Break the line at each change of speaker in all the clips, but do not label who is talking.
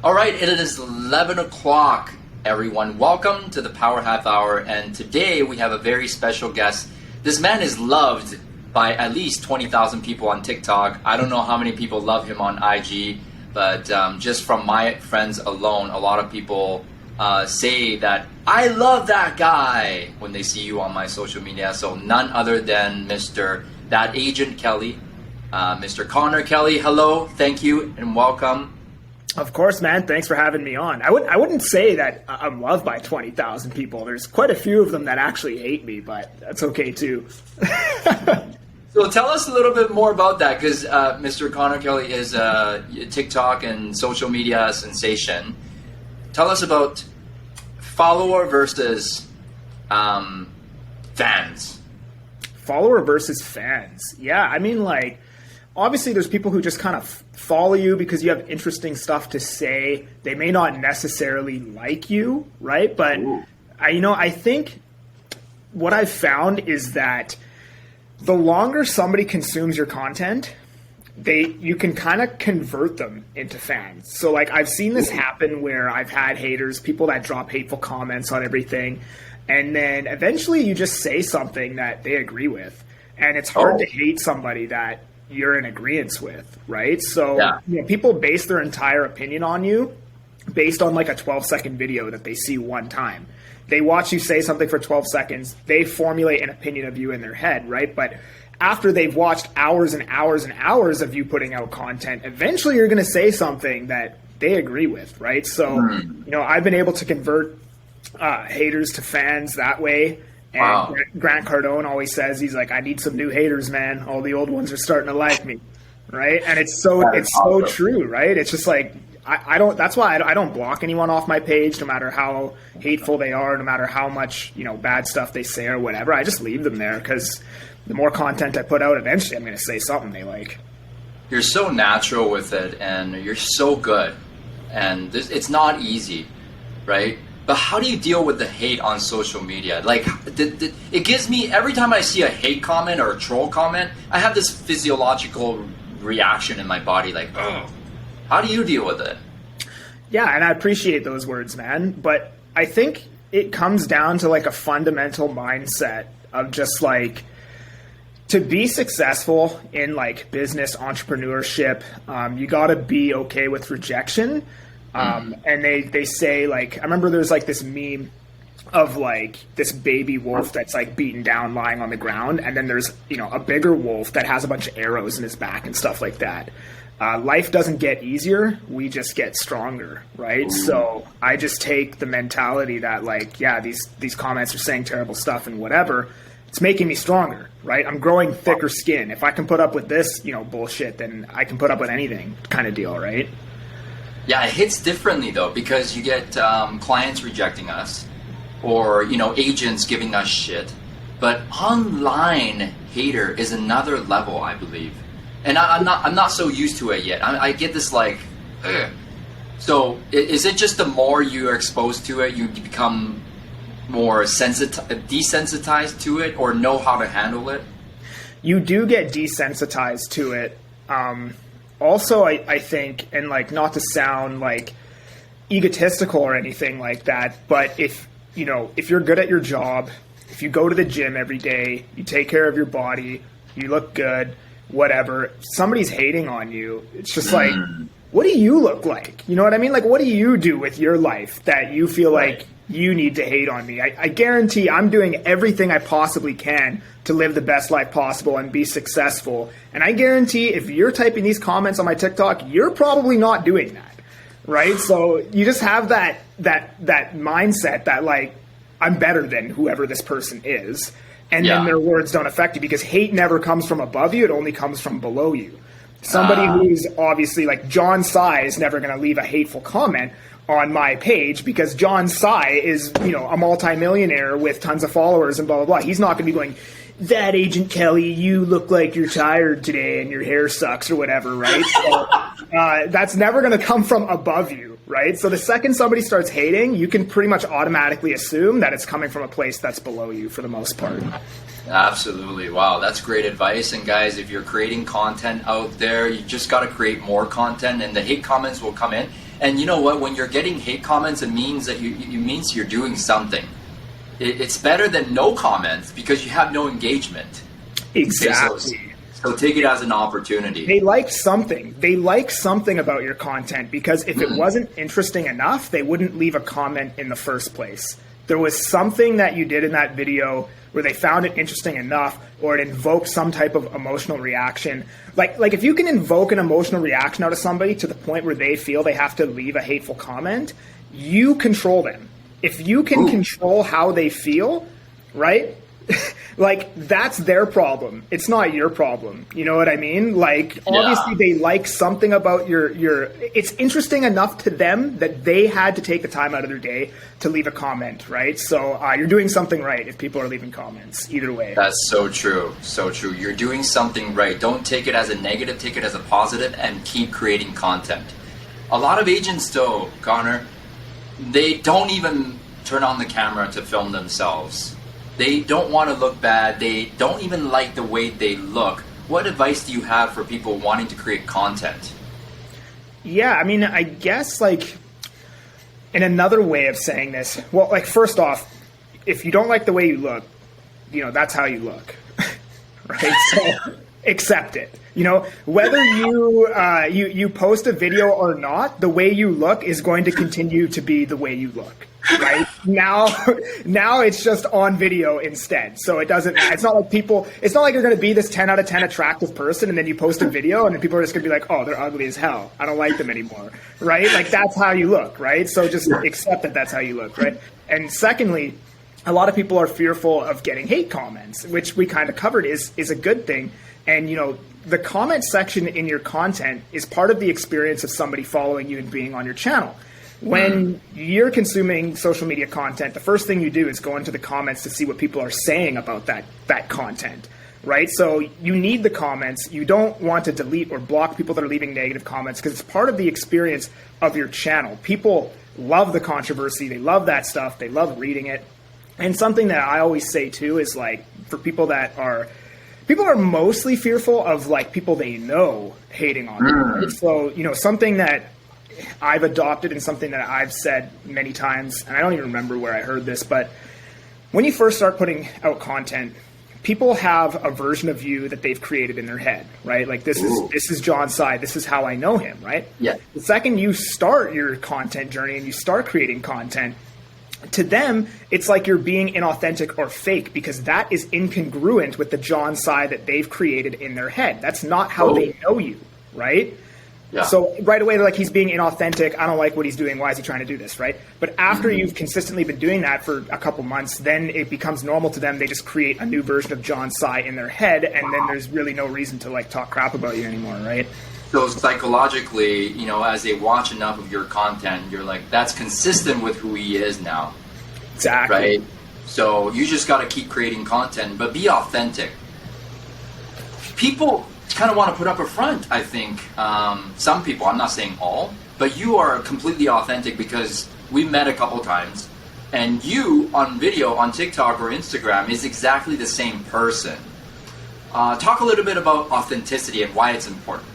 All right, it is 11 o'clock, everyone. Welcome to the Power Half Hour, and today we have a very special guest. This man is loved by at least 20,000 people on TikTok. I don't know how many people love him on IG, but just from my friends alone, a lot of people say that I love that guy when they see you on my social media. So none other than Mr. That Agent Kelly, Mr. Conor Kelly. Hello, thank you, and welcome.
Of course, man. Thanks for having me on. I wouldn't say that I'm loved by 20,000 people. There's quite a few of them that actually hate me, but that's okay too.
So tell us a little bit more about that, because Mr. Conor Kelly is a TikTok and social media sensation. Tell us about follower versus fans.
Follower versus fans. Yeah, I mean, like, obviously there's people who just kind of follow you because you have interesting stuff to say. They may not necessarily like you, right? But I think what I've found is that the longer somebody consumes your content, you can kind of convert them into fans. So like I've seen this happen where I've had haters, people that drop hateful comments on everything, and then eventually you just say something that they agree with. And it's hard to hate somebody that you're in agreement with, right? So people base their entire opinion on you based on like a 12-second video that they see one time. They watch you say something for 12 seconds, they formulate an opinion of you in their head, right? But after they've watched hours and hours and hours of you putting out content, eventually you're going to say something that they agree with, right? So, I've been able to convert haters to fans that way. And Grant Cardone always says, he's like, I need some new haters, man. All the old ones are starting to like me, right? And it's so true, right? It's just like, that's why I don't block anyone off my page, no matter how hateful they are, no matter how much, bad stuff they say or whatever. I just leave them there because the more content I put out, eventually I'm going to say something they like.
You're so natural with it, and you're so good. And it's not easy, right? But how do you deal with the hate on social media? Like, it gives me, every time I see a hate comment or a troll comment, I have this physiological reaction in my body, like, oh. How do you deal with it?
Yeah, and I appreciate those words, man. But I think it comes down to like a fundamental mindset of just like, to be successful in like business entrepreneurship, you got to be okay with rejection. And they say, like, I remember there's like this meme of like this baby wolf that's like beaten down lying on the ground, and then there's a bigger wolf that has a bunch of arrows in his back and stuff like that. Life doesn't get easier, we just get stronger, right? So I just take the mentality that like, yeah, these comments are saying terrible stuff and whatever, it's making me stronger, right? I'm growing thicker skin. If I can put up with this bullshit, then I can put up with anything, kind of deal, right?
Yeah, it hits differently though, because you get clients rejecting us, or agents giving us shit. But online hater is another level, I believe, and I'm not so used to it yet. I get this like, ugh. So is it just the more you are exposed to it, you become more desensitized to it, or know how to handle it?
You do get desensitized to it. Also, I think, and like, not to sound like egotistical or anything like that, but if you're good at your job, if you go to the gym every day, you take care of your body, you look good, whatever, somebody's hating on you, it's just like, what do you look like? You know what I mean? Like, what do you do with your life that you feel like you need to hate on me? I guarantee I'm doing everything I possibly can to live the best life possible and be successful. And I guarantee if you're typing these comments on my TikTok, you're probably not doing that, right? So you just have that mindset that like, I'm better than whoever this person is. And then their words don't affect you, because hate never comes from above you. It only comes from below you. Somebody who's obviously like John Tsai is never going to leave a hateful comment on my page, because John Tsai is, a multimillionaire with tons of followers and blah, blah, blah. He's not going to be going, that Agent Kelly, you look like you're tired today and your hair sucks or whatever, right? So that's never going to come from above you, right? So the second somebody starts hating, you can pretty much automatically assume that it's coming from a place that's below you for the most part.
Absolutely. Wow, that's great advice. And guys, if you're creating content out there, you just got to create more content, and the hate comments will come in. And you know what? When you're getting hate comments, it means that it means you're doing something. It's better than no comments because you have no engagement.
Exactly.
Okay, so take it as an opportunity.
They like something. They like something about your content because if it wasn't interesting enough, they wouldn't leave a comment in the first place. There was something that you did in that video where they found it interesting enough, or it invoked some type of emotional reaction. Like if you can invoke an emotional reaction out of somebody to the point where they feel they have to leave a hateful comment, you control them. If you can control how they feel, right? Like, that's their problem. It's not your problem. You know what I mean? Like, obviously they like something about your it's interesting enough to them that they had to take the time out of their day to leave a comment, right? So you're doing something right if people are leaving comments, either way.
That's so true. So true. You're doing something right. Don't take it as a negative, take it as a positive, and keep creating content. A lot of agents, though, Conor, they don't even turn on the camera to film themselves. They don't want to look bad. They don't even like the way they look. What advice do you have for people wanting to create content?
Yeah, I mean, I guess, like, in another way of saying this, well, like, first off, if you don't like the way you look, you know, that's how you look, right? So accept it. You know, whether you post a video or not, the way you look is going to continue to be the way you look. Right now it's just on video instead. So it's not like you're going to be this 10 out of 10 attractive person and then you post a video and then people are just going to be like, oh, they're ugly as hell. I don't like them anymore. Right? Like, that's how you look. Right? So just accept that that's how you look. Right? And secondly, a lot of people are fearful of getting hate comments, which we kind of covered is a good thing. And, you know, the comment section in your content is part of the experience of somebody following you and being on your channel. When you're consuming social media content, the first thing you do is go into the comments to see what people are saying about that content, right? So you need the comments. You don't want to delete or block people that are leaving negative comments because it's part of the experience of your channel. People love the controversy. They love that stuff. They love reading it. And something that I always say too is, like, for people are mostly fearful of, like, people they know hating on them. Right? So, you know, something that I've adopted and something that I've said many times, and I don't even remember where I heard this, but when you first start putting out content, people have a version of you that they've created in their head, right? Like, this is John Tsai, this is how I know him, right?
Yeah.
The second you start your content journey and you start creating content, to them, it's like you're being inauthentic or fake because that is incongruent with the John Tsai that they've created in their head. That's not how they know you, right? Yeah. So right away, they're like, he's being inauthentic. I don't like what he's doing. Why is he trying to do this, right? But after you've consistently been doing that for a couple months, then it becomes normal to them. They just create a new version of John Tsai in their head, and then there's really no reason to, like, talk crap about you anymore, right?
So psychologically, you know, as they watch enough of your content, you're like, that's consistent with who he is now.
Exactly.
Right? So you just got to keep creating content, but be authentic. People kind of want to put up a front, I think. Some people, I'm not saying all, but you are completely authentic because we met a couple times, and you on video on TikTok or Instagram is exactly the same person. Talk a little bit about authenticity and why it's important.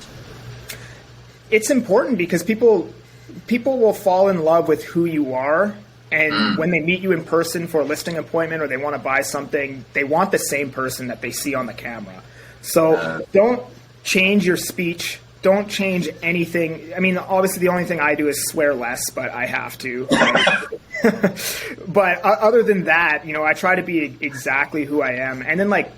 It's important because people will fall in love with who you are, and when they meet you in person for a listing appointment or they want to buy something, they want the same person that they see on the camera. So don't change your speech. Don't change anything. I mean, obviously the only thing I do is swear less, but I have to. But other than that, you know, I try to be exactly who I am. And then, like,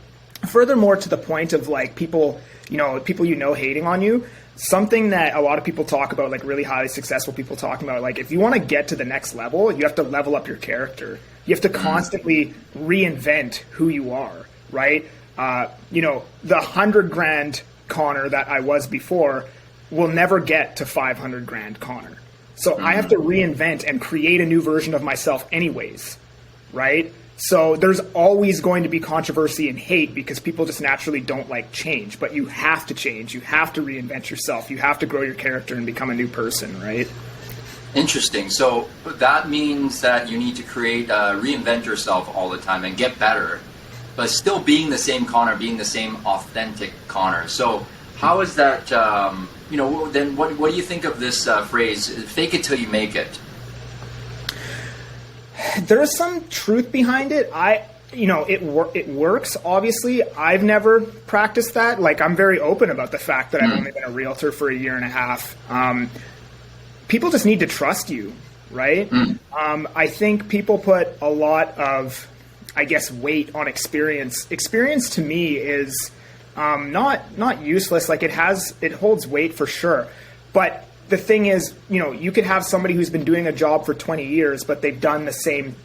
furthermore, to the point of, like, people hating on you, something that a lot of people talk about, like really highly successful people talking about, like, if you want to get to the next level, you have to level up your character. You have to constantly reinvent who you are, right? You know, the 100 grand Conor that I was before will never get to 500 grand Conor. So I have to reinvent and create a new version of myself anyways, right? So there's always going to be controversy and hate because people just naturally don't like change. But you have to change. You have to reinvent yourself. You have to grow your character and become a new person, right?
Interesting. So that means that you need to reinvent yourself all the time and get better, but still being the same Conor, being the same authentic Conor. So How is that? Then what do you think of this phrase? Fake it till you make it.
There's some truth behind it. It works. Obviously, I've never practiced that. Like, I'm very open about the fact that I've only been a realtor for a year and a half. People just need to trust you, right? I think people put a lot of, I guess, weight on experience. Experience to me is not useless. Like, it holds weight for sure. But the thing is, you could have somebody who's been doing a job for 20 years, but they've done the same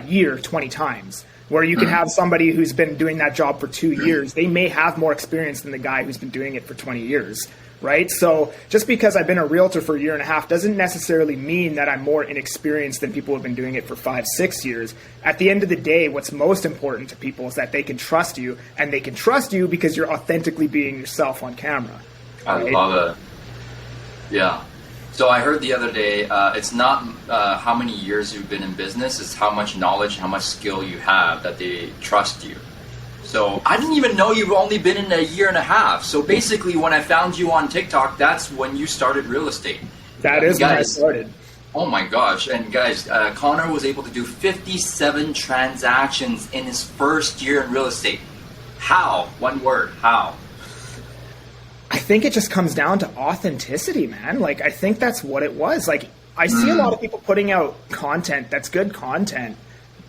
year 20 times. Where you can have somebody who's been doing that job for 2 years. They may have more experience than the guy who's been doing it for 20 years, right? So just because I've been a realtor for a year and a half doesn't necessarily mean that I'm more inexperienced than people who have been doing it for 5-6 years. At the end of the day, what's most important to people is that they can trust you, and they can trust you because you're authentically being yourself on camera.
Right? I love it. Yeah. So I heard the other day, it's not how many years you've been in business, it's how much knowledge, how much skill you have that they trust you. So I didn't even know you've only been in a year and a half. So basically when I found you on TikTok, that's when you started real estate.
That is when I started.
Oh my gosh. And guys, Conor was able to do 57 transactions in his first year in real estate. How? One word, how?
I think it just comes down to authenticity, man. Like, I think that's what it was. Like, I see a lot of people putting out content that's good content,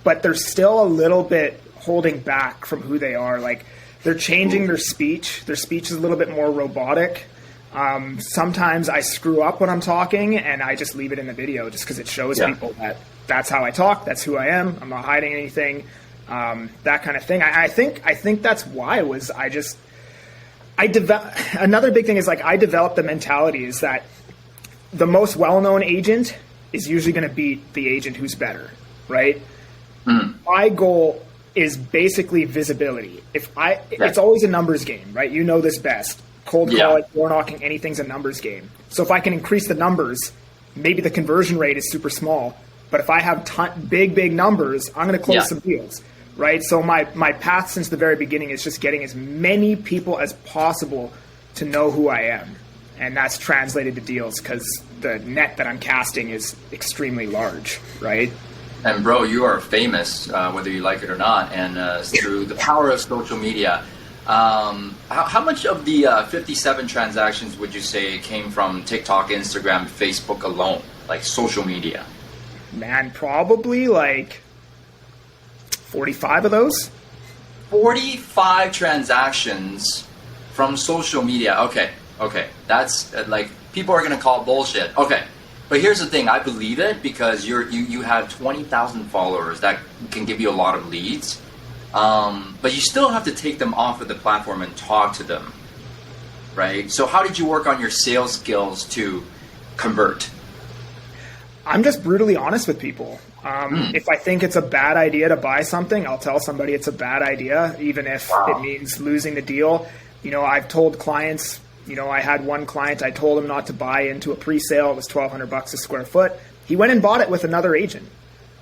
but they're still a little bit holding back from who they are. Like, they're changing their speech. Their speech is a little bit more robotic. Sometimes I screw up when I'm talking, and I just leave it in the video just because it shows people that that's how I talk. That's who I am. I'm not hiding anything. That kind of thing. I think that's why it was. Another big thing is, like, I developed the mentality is that the most well-known agent is usually going to beat the agent who's better, right? My goal is basically visibility. It's always a numbers game, right? You know this best. Cold calling, door knocking, anything's a numbers game. So if I can increase the numbers, maybe the conversion rate is super small, but if I have big numbers, I'm going to close some deals. Right. So my path since the very beginning is just getting as many people as possible to know who I am. And that's translated to deals because the net that I'm casting is extremely large. Right.
And bro, you are famous, whether you like it or not. And through the power of social media, how much of the 57 transactions would you say came from TikTok, Instagram, Facebook alone, like social media?
Man, probably like 45 of those.
45 transactions from social media. Okay. That's like, people are going to call bullshit. Okay. But here's the thing. I believe it because you have 20,000 followers that can give you a lot of leads. But you still have to take them off of the platform and talk to them. Right? So how did you work on your sales skills to convert?
I'm just brutally honest with people. If I think it's a bad idea to buy something, I'll tell somebody it's a bad idea, even if it means losing the deal. I've told clients, I had one client, I told him not to buy into a pre-sale. It was $1,200 a square foot. He went and bought it with another agent,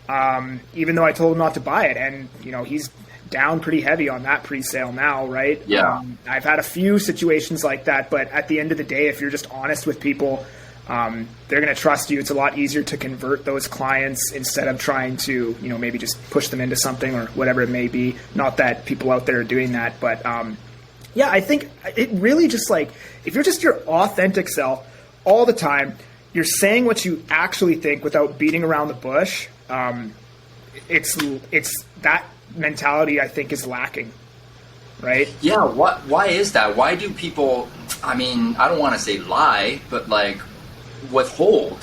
even though I told him not to buy it. And, he's down pretty heavy on that pre-sale now, right?
Yeah.
I've had a few situations like that, but at the end of the day, if you're just honest with people, they're going to trust you. It's a lot easier to convert those clients instead of trying to, maybe just push them into something or whatever it may be. Not that people out there are doing that, but I think it really just, like, if you're just your authentic self all the time, you're saying what you actually think without beating around the bush. It's that mentality I think is lacking. Right?
Yeah. Why is that? Why do people, I don't want to say lie, but like, withhold?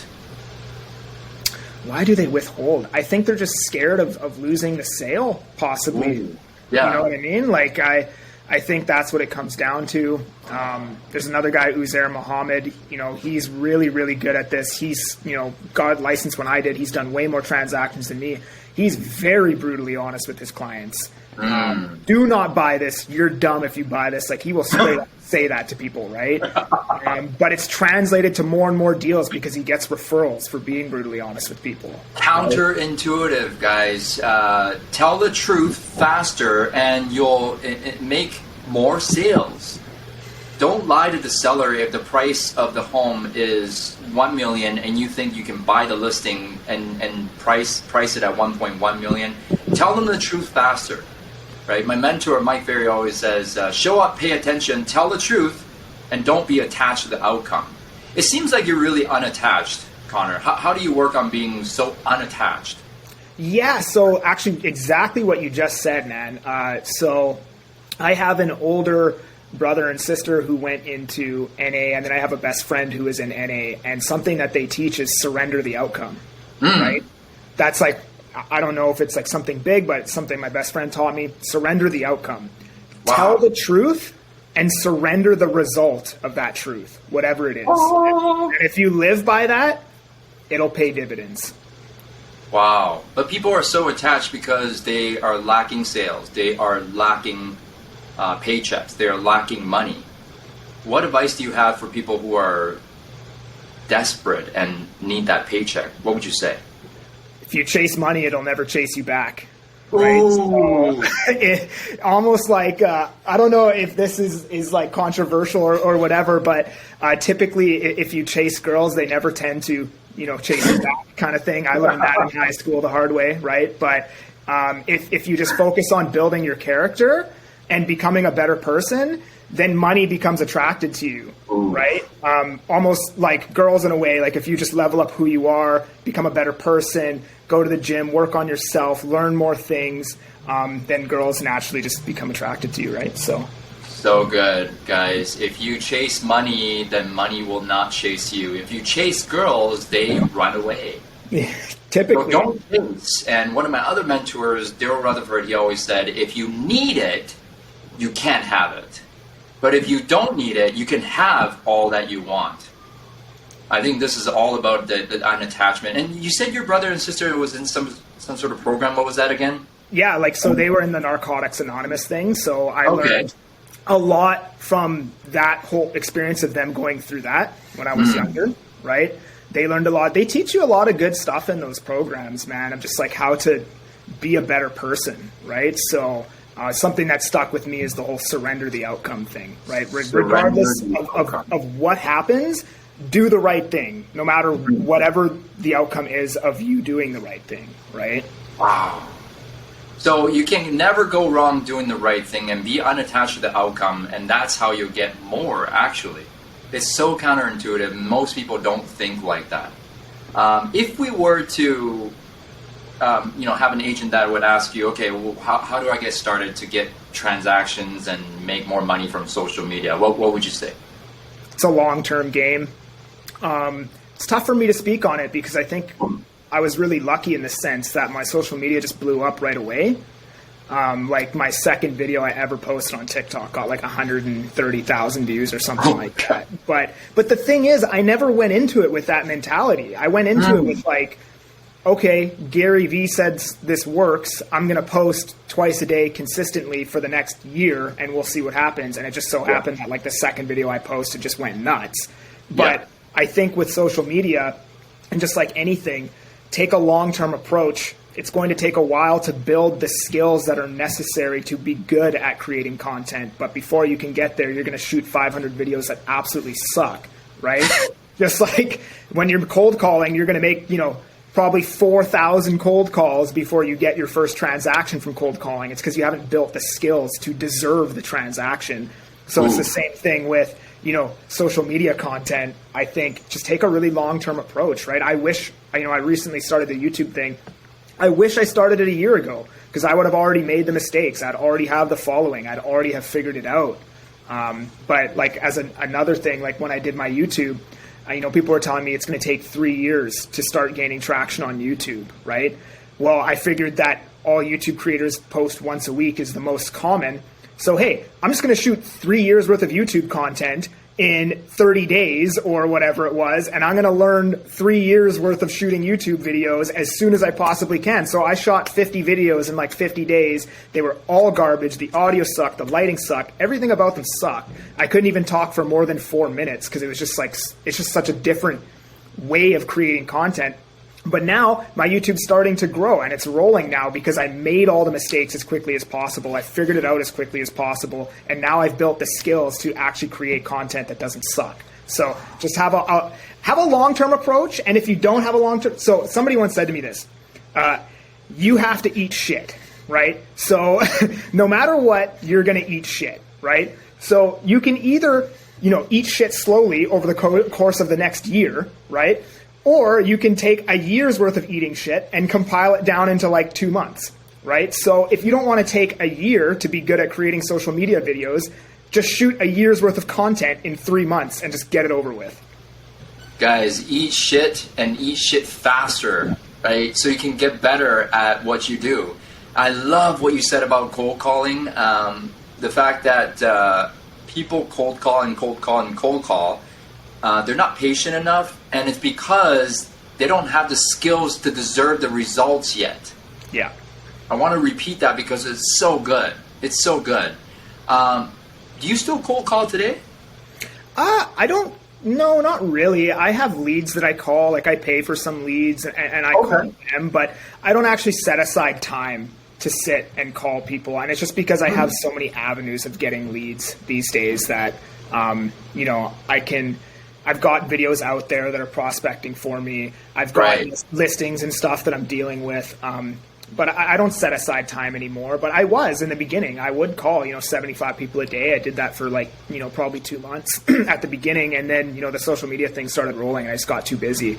Why do they withhold? I think they're just scared of losing the sale, possibly.
Ooh. Yeah.
You know what I mean? Like, I think that's what it comes down to. There's another guy, Uzair Muhammad. He's really, really good at this. He's, got licensed when I did. He's done way more transactions than me. He's very brutally honest with his clients. Do not buy this. You're dumb if you buy this. Like, he will straight up say that to people, right? But it's translated to more and more deals because he gets referrals for being brutally honest with people.
Counterintuitive, guys. Tell the truth faster and you'll make more sales. don't lie to the seller if the price of the home is 1 million and you think you can buy the listing and price it at 1.1 million. Tell them the truth faster, right? My mentor, Mike Ferry, always says, show up, pay attention, tell the truth, and don't be attached to the outcome. It seems like you're really unattached, Conor. How do you work on being so unattached?
Yeah, so actually exactly what you just said, man. So I have an older brother and sister who went into NA, and then I have a best friend who is in NA, and something that they teach is surrender the outcome, right? That's like, I don't know if it's like something big, but it's something my best friend taught me. Surrender the outcome. Wow. Tell the truth and surrender the result of that truth, whatever it is. And if you live by that, it'll pay dividends.
Wow. But people are so attached because they are lacking sales. They are lacking paychecks. They are lacking money. What advice do you have for people who are desperate and need that paycheck? What would you say?
If you chase money, it'll never chase you back. Right? So, almost like, I don't know if this is like controversial or whatever, but typically if you chase girls, they never tend to, chase you back kind of thing. I learned that in high school the hard way, right? But if you just focus on building your character and becoming a better person, then money becomes attracted to you, right? Almost like girls in a way, like if you just level up who you are, become a better person, go to the gym, work on yourself, learn more things, then girls naturally just become attracted to you, right? So
good, guys. If you chase money, then money will not chase you. If you chase girls, they run away.
Typically.
So don't chase. And one of my other mentors, Daryl Rutherford, he always said, if you need it, you can't have it. But if you don't need it, you can have all that you want. I think this is all about the unattachment. And you said your brother and sister was in some sort of program. What was that again?
Yeah, so they were in the Narcotics Anonymous thing. So I learned a lot from that whole experience of them going through that when I was younger, right? They learned a lot. They teach you a lot of good stuff in those programs, man, of just like how to be a better person, right? So something that stuck with me is the whole surrender the outcome thing, right? Regardless of what happens, do the right thing, no matter whatever the outcome is of you doing the right thing, right?
Wow. So you can never go wrong doing the right thing and be unattached to the outcome, and that's how you get more, actually. It's so counterintuitive. Most people don't think like that. If we were to have an agent that would ask you, okay, well, how do I get started to get transactions and make more money from social media? What would you say?
It's a long-term game. It's tough for me to speak on it because I think I was really lucky in the sense that my social media just blew up right away. Like my second video I ever posted on TikTok got like 130,000 views or something like that. But the thing is, I never went into it with that mentality. I went into it with like, okay, Gary Vee said this works. I'm going to post twice a day consistently for the next year and we'll see what happens. And it just so happened that like the second video I posted just went nuts. But I think with social media and just like anything, take a long-term approach. It's going to take a while to build the skills that are necessary to be good at creating content. But before you can get there, you're going to shoot 500 videos that absolutely suck, right? Just like when you're cold calling, you're going to make, probably 4,000 cold calls before you get your first transaction from cold calling. It's because you haven't built the skills to deserve the transaction. So it's the same thing with, social media content. I think just take a really long-term approach, right? I wish, I recently started the YouTube thing. I wish I started it a year ago because I would have already made the mistakes. I'd already have the following. I'd already have figured it out. But like as another thing, like when I did my YouTube, people were telling me it's going to take 3 years to start gaining traction on YouTube, right? Well, I figured that all YouTube creators post once a week is the most common. So, hey, I'm just going to shoot 3 years worth of YouTube content in 30 days or whatever it was, and I'm going to learn 3 years worth of shooting YouTube videos as soon as I possibly can. So I shot 50 videos in like 50 days. They were all garbage. The audio sucked. The lighting sucked. Everything about them sucked. I couldn't even talk for more than 4 minutes because it was just like, it's just such a different way of creating content. But now my YouTube's starting to grow and it's rolling now because I made all the mistakes as quickly as possible. I figured it out as quickly as possible. And now I've built the skills to actually create content that doesn't suck. So just have a long-term approach. And if you don't have a long-term, so somebody once said to me this, you have to eat shit, right? So no matter what, you're going to eat shit, right? So you can either, eat shit slowly over the course of the next year, right? Or you can take a year's worth of eating shit and compile it down into like 2 months, right? So if you don't want to take a year to be good at creating social media videos, just shoot a year's worth of content in 3 months and just get it over with. Guys,
eat shit and eat shit faster, right? So you can get better at what you do. I love what you said about cold calling. The fact that people cold call, they're not patient enough, and it's because they don't have the skills to deserve the results yet.
Yeah.
I want to repeat that because it's so good. It's so good. Do you still cold call today?
No, not really. I have leads that I call, like I pay for some leads and I call them, but I don't actually set aside time to sit and call people. And it's just because I have so many avenues of getting leads these days that, I've got videos out there that are prospecting for me. I've got listings and stuff that I'm dealing with. But I don't set aside time anymore. But I was in the beginning. I would call, 75 people a day. I did that for probably 2 months at the beginning. And then, the social media thing started rolling. I just got too busy.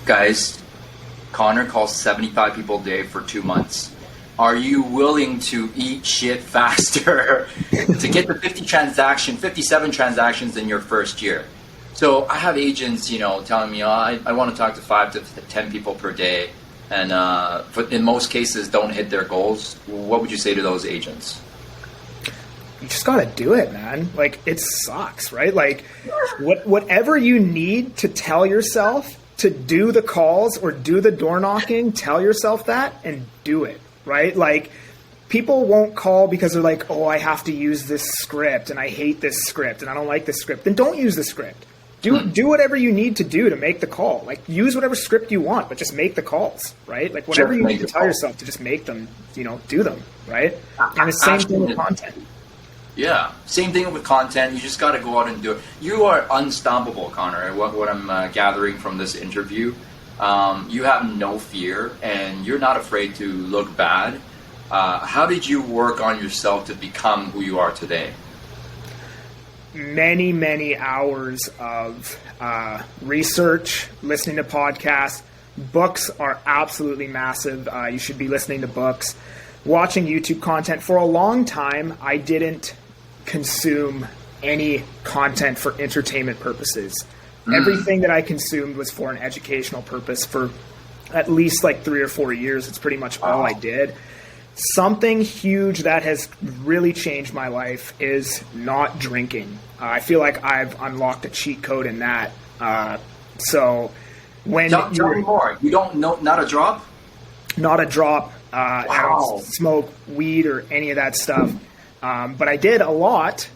Guys, Conor calls 75 people a day for 2 months. Are you willing to eat shit faster to get the 57 transactions in your first year? So I have agents, telling me, I want to talk to 5 to 10 people per day. And in most cases, don't hit their goals. What would you say to those agents?
You just got to do it, man. Like, it sucks, right? Like, whatever you need to tell yourself to do the calls or do the door knocking, tell yourself that and do it. Right? Like, people won't call because they're like, oh, I have to use this script and I hate this script and I don't like this script. Then don't use the script. Do whatever you need to do to make the call. Like, use whatever script you want, but just make the calls, right? Like, whatever you need to tell yourself to just make them, do them, right? And the same thing with content.
Yeah, same thing with content. You just got to go out and do it. You are unstoppable, Conor. What I'm gathering from this interview. You have no fear, and you're not afraid to look bad. How did you work on yourself to become who you are today?
Many, many hours of research, listening to podcasts. Books are absolutely massive. You should be listening to books. Watching YouTube content. For a long time, I didn't consume any content for entertainment purposes. Everything that I consumed was for an educational purpose. For at least 3 or 4 years, it's pretty much all I did. Something huge that has really changed my life is not drinking. I feel like I've unlocked a cheat code in that. So when
tell me more. You don't know, not a drop?
Not a drop. I don't smoke weed or any of that stuff. But I did a lot,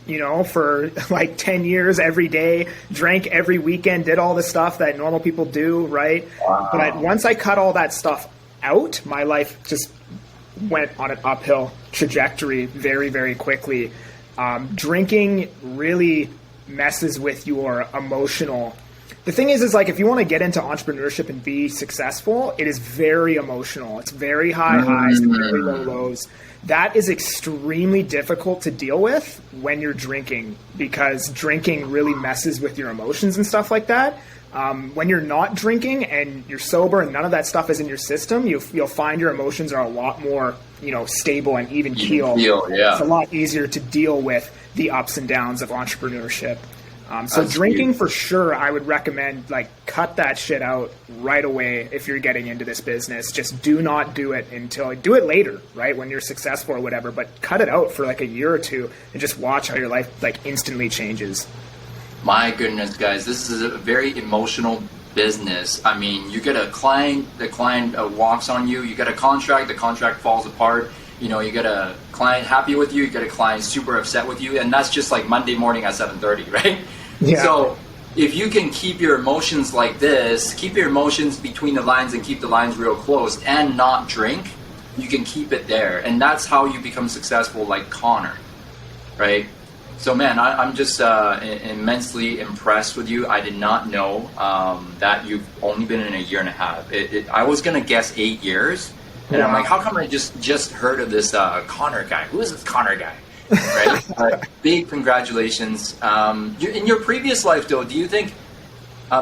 for 10 years every day, drank every weekend, did all the stuff that normal people do, right? Wow. But once I cut all that stuff out, my life just went on an uphill trajectory very, very quickly. Drinking really messes with your emotional. The thing is if you want to get into entrepreneurship and be successful, it is very emotional. It's very high highs, very low lows. That is extremely difficult to deal with when you're drinking, because drinking really messes with your emotions and stuff like that. When you're not drinking and you're sober and none of that stuff is in your system, you'll find your emotions are a lot more, stable and even keel. It's a lot easier to deal with the ups and downs of entrepreneurship. So drinking for sure, I would recommend cut that shit out right away if you're getting into this business. Just do not do it do it later, right? When you're successful or whatever, but cut it out for a year or two and just watch how your life instantly changes.
My goodness, guys, this is a very emotional business. I mean, you get a client, the client walks on you, you get a contract, the contract falls apart. You get a client happy with you get a client super upset with you, and that's just Monday morning at 7:30, right?
Yeah.
So if you can keep your emotions like this, keep your emotions between the lines and keep the lines real close and not drink, you can keep it there. And that's how you become successful like Conor, right? So man, I'm just immensely impressed with you. I did not know that you've only been in a year and a half. I was going to guess 8 years. And I'm like, how come I just heard of this Conor guy? Who is this Conor guy? Right? Big congratulations. In your previous life, though, do you think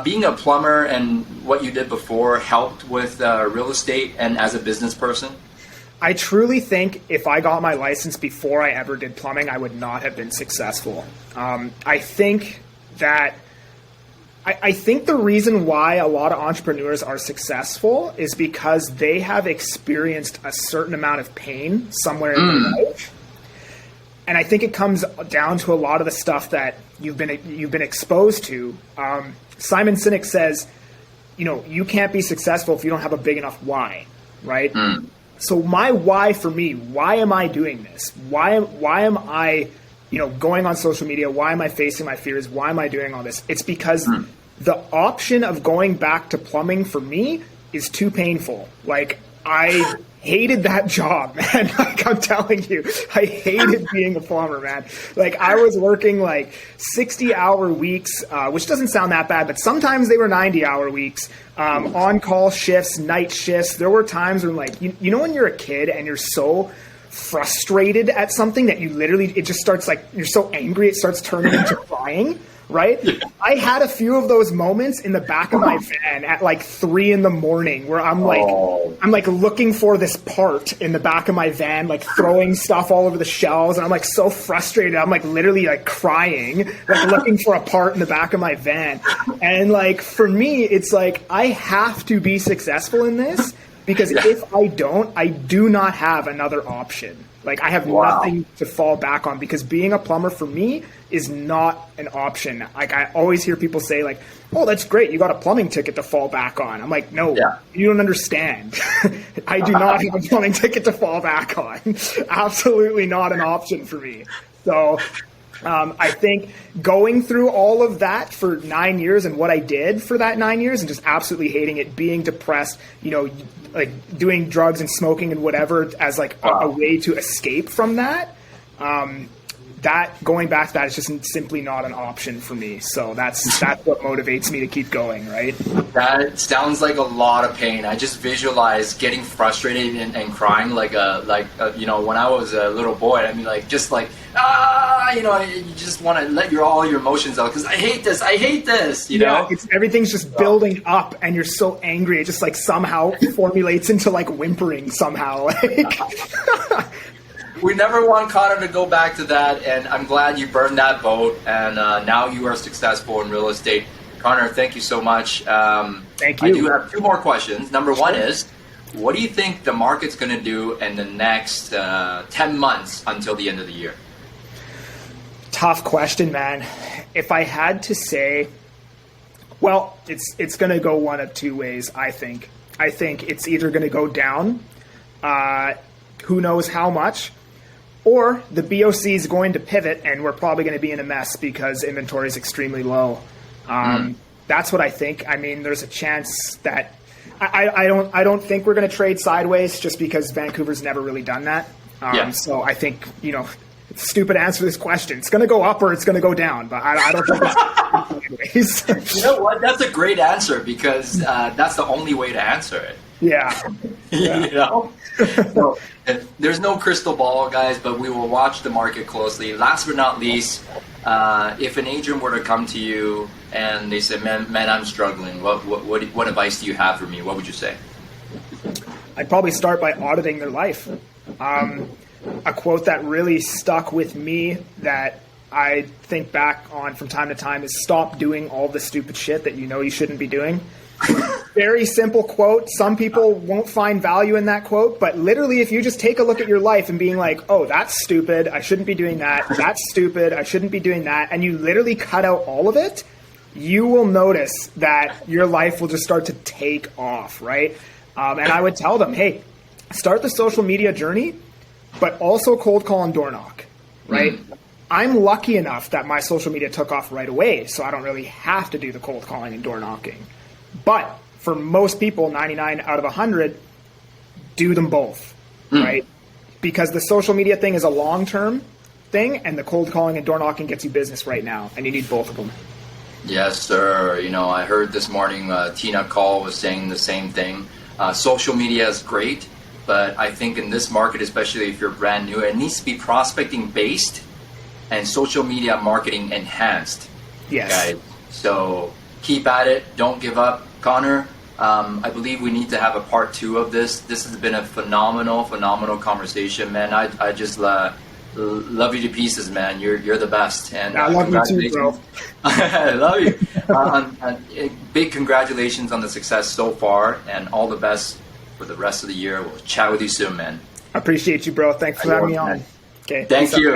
being a plumber and what you did before helped with real estate and as a business person?
I truly think if I got my license before I ever did plumbing, I would not have been successful. I think the reason why a lot of entrepreneurs are successful is because they have experienced a certain amount of pain somewhere in their life. And I think it comes down to a lot of the stuff that you've been exposed to. Simon Sinek says, you can't be successful if you don't have a big enough why, right? So my why for me, why am I doing this? Why am I, going on social media? Why am I facing my fears? Why am I doing all this? It's because the option of going back to plumbing for me is too painful. Like, I hated that job, man. Like, I'm telling you, I hated being a plumber, man. Like, I was working like 60-hour weeks, which doesn't sound that bad, but sometimes they were 90-hour weeks, on-call shifts, night shifts. There were times when, like, you know when you're a kid and you're so frustrated at something that it just starts, like, you're so angry it starts turning into crying? Right? I had a few of those moments in the back of my van at like 3 a.m. where I'm like looking for this part in the back of my van, like throwing stuff all over the shelves. And I'm like so frustrated. I'm like literally like crying, like looking for a part in the back of my van. And like, for me, it's like, I have to be successful in this because if I don't, I do not have another option. Like, I have nothing to fall back on because being a plumber for me is not an option. Like, I always hear people say, like, oh, that's great, you got a plumbing ticket to fall back on. I'm like, no, you don't understand. I do not have a plumbing ticket to fall back on. Absolutely not an option for me. So I think going through all of that for 9 years and what I did for that 9 years and just absolutely hating it, being depressed, like doing drugs and smoking and whatever as like a way to escape from that, that going back to that is just simply not an option for me. So that's what motivates me to keep going, right?
That sounds like a lot of pain. I just visualize getting frustrated and crying like when I was a little boy. I mean, like, just like, you just want to let all your emotions out because I hate this, you know?
Everything's just building up and you're so angry. It just like somehow formulates into like whimpering somehow.
We never want Conor to go back to that, and I'm glad you burned that boat, and now you are successful in real estate. Conor, thank you so much.
Thank you.
I do have 2 more questions. Number one is, what do you think the market's going to do in the next 10 months until the end of the year?
Tough question, man. If I had to say, well, it's going to go one of 2 ways, I think. I think it's either going to go down, who knows how much, or the BOC is going to pivot and we're probably going to be in a mess because inventory is extremely low. That's what I think. I mean, there's a chance that I don't think we're going to trade sideways just because Vancouver's never really done that. So I think, stupid answer to this question. It's going to go up or it's going to go down, but I don't think it's sideways.
You know what? That's a great answer because that's the only way to answer it.
Yeah.
So, there's no crystal ball, guys, but we will watch the market closely. Last but not least, if an agent were to come to you and they said, man, I'm struggling, what advice do you have for me? What would you say?
I'd probably start by auditing their life. A quote that really stuck with me that I think back on from time to time is stop doing all the stupid shit that you shouldn't be doing. Very simple quote. Some people won't find value in that quote, but literally if you just take a look at your life and being like, oh, that's stupid, I shouldn't be doing that, that's stupid, I shouldn't be doing that, and you literally cut out all of it, you will notice that your life will just start to take off, right? And I would tell them, hey, start the social media journey, but also cold call and door knock, right? I'm lucky enough that my social media took off right away, so I don't really have to do the cold calling and door knocking. But for most people, 99 out of 100, do them both, right? Because the social media thing is a long-term thing, and the cold calling and door knocking gets you business right now, and you need both of them.
Yes, sir. You know, I heard this morning Tina Call was saying the same thing. Social media is great, but I think in this market, especially if you're brand new, it needs to be prospecting based and social media marketing enhanced.
Yes.
Guys. So keep at it. Don't give up. Conor, I believe we need to have a part 2 of this. This has been a phenomenal conversation, man. I just love you to pieces, man. You're the best. And
I love you too, bro.
I love you. Big congratulations on the success so far, and all the best for the rest of the year. We'll chat with you soon, man.
I appreciate you, bro. Thanks for having me on.
Okay. Thank you.